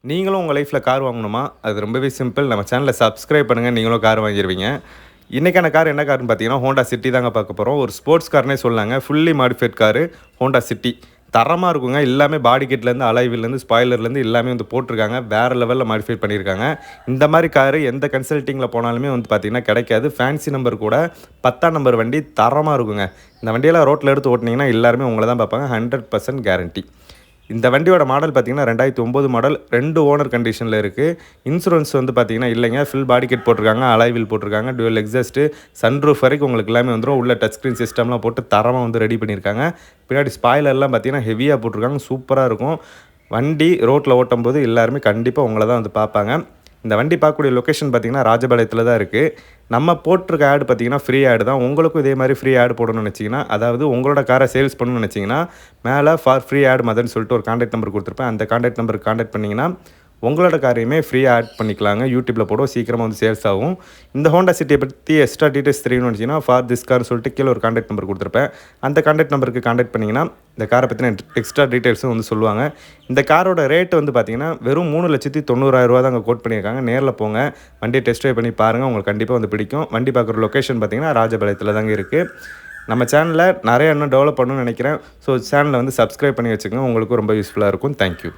நீங்களும் உங்கள் லைஃப்பில் கார் வாங்கணுமா? அது ரொம்பவே சிம்பிள். நம்ம சேனலை சப்ஸ்கிரைப் பண்ணுங்கள். நீங்களும் கார் வாங்கிருவீங்க. இன்றைக்கான கார் என்ன கார்னு பார்த்தீங்கன்னா, ஹோண்டா சிட்டி தாங்க பார்க்க போகிறோம். ஒரு ஸ்போர்ட்ஸ் கார்னே சொல்லலாங்க. Fully modified car Honda city. தரமாக இருக்குங்க. எல்லாமே பாடி கிட்லேருந்து, அலாய்விலேருந்து, ஸ்பாய்லர்லேருந்து எல்லாமே வந்து போட்டிருக்காங்க. வேறு லெவலில் மாடிஃபை பண்ணியிருக்காங்க. இந்த மாதிரி காரு எந்த கன்சல்ட்டிங்கில் போனாலுமே வந்து பார்த்தீங்கன்னா கிடைக்காது. ஃபேன்சி நம்பர் கூட 10ஆம் நம்பர் வண்டி தரமாக இருக்குங்க. இந்த வண்டியெல்லாம் ரோட்டில் எடுத்து ஓட்டினீங்கன்னா எல்லாருமே உங்களை தான் பார்ப்பாங்க. 100% கேரண்டி. இந்த வண்டியோட மாடல் பார்த்தீங்கன்னா 2009 மாடல். 2 ஓனர் கண்டிஷனில் இருக்குது. இன்சூரன்ஸ் வந்து பார்த்தீங்கன்னா இல்லைங்க. ஃபுல் பாடி கிட் போட்டிருக்காங்க. அலாய் வீல் போட்டிருக்காங்க. டுவல் எக்ஸாஸ்ட்டு, சன்ரூஃப் வரைக்கும் உங்களுக்கு எல்லாமே வந்துடும். உள்ள டச் ஸ்க்ரீன் சிஸ்டம்லாம் போட்டு தரமாக வந்து ரெடி பண்ணியிருக்காங்க. பின்னாடி ஸ்பாய்லர்லாம் பார்த்தீங்கன்னா ஹெவியாக போட்டிருக்காங்க. சூப்பராக இருக்கும். வண்டி ரோட்டில் ஓட்டும்போது எல்லாருமே கண்டிப்பாக உங்களை தான் வந்து பார்ப்பாங்க. இந்த வண்டி பார்க்கக்கூடிய லொக்கேஷன் பார்த்தீங்கன்னா ராஜபாளையத்தில் தான் இருக்குது. நம்ம போட்டிருக்க ஆடு பார்த்தீங்கன்னா ஃப்ரீ ஆடு தான். உங்களுக்கும் இதே மாதிரி ஃப்ரீ ஆடு போடணும்னு நினச்சிங்கன்னா, அதாவது உங்களோட காரை சேல்ஸ் பண்ணணும்னு நினச்சிங்கன்னா, மேலே ஃபார் ஃப்ரீ ஆட் மதர்னு சொல்லிட்டு ஒரு கான்டாக்ட் நம்பர் கொடுத்துருப்பேன். அந்த கான்டாக்ட் நம்பருக்கு கான்டாக்ட் பண்ணிங்கன்னா உங்களோட காரையுமே ஃப்ரீயாக ஆட் பண்ணிக்கலாங்க. யூடியூப்பில் போடுவோம். சீக்கிரமாக வந்து சேல்ஸ் ஆகும். இந்த ஹோண்டா சிட்டியை பற்றி எக்ஸ்ட்ரா டீட்டெயில்ஸ் தெரியணும்னு வச்சிங்கன்னா, ஃபார் திஸ் கார்னு சொல்லிட்டு கீழே ஒரு கான்டாக்ட் நம்பர் கொடுத்துருப்பேன். அந்த கான்டாக்ட் நம்பருக்கு கான்டாக்ட் பண்ணிங்கன்னா இந்த காரை பற்றின எக்ஸ்ட்ரா டீட்டெயில்ஸும் வந்து சொல்லுவாங்க. இந்த காரோட ரேட்டு வந்து பார்த்தீங்கன்னா வெறும் 3,90,000 தாங்க கோட் பண்ணியிருக்காங்க. நேரில் போங்க, வண்டியை டெஸ்ட் ட்ரைவ் பண்ணி பாருங்கள். உங்களுக்கு கண்டிப்பாக வந்து பிடிக்கும். வண்டி பார்க்குற லொக்கேஷன் பார்த்தீங்கன்னா ராஜபாளையத்தில் தாங்க இருக்குது. நம்ம சேனலில் நிறைய இன்னும் டெவலப் பண்ணணும்னு நினைக்கிறேன். ஸோ சேனலை வந்து சப்ஸ்கிரைப் பண்ணி வச்சுக்கோங்க. உங்களுக்கும் ரொம்ப யூஸ்ஃபுல்லாக இருக்கும். தேங்க்யூ.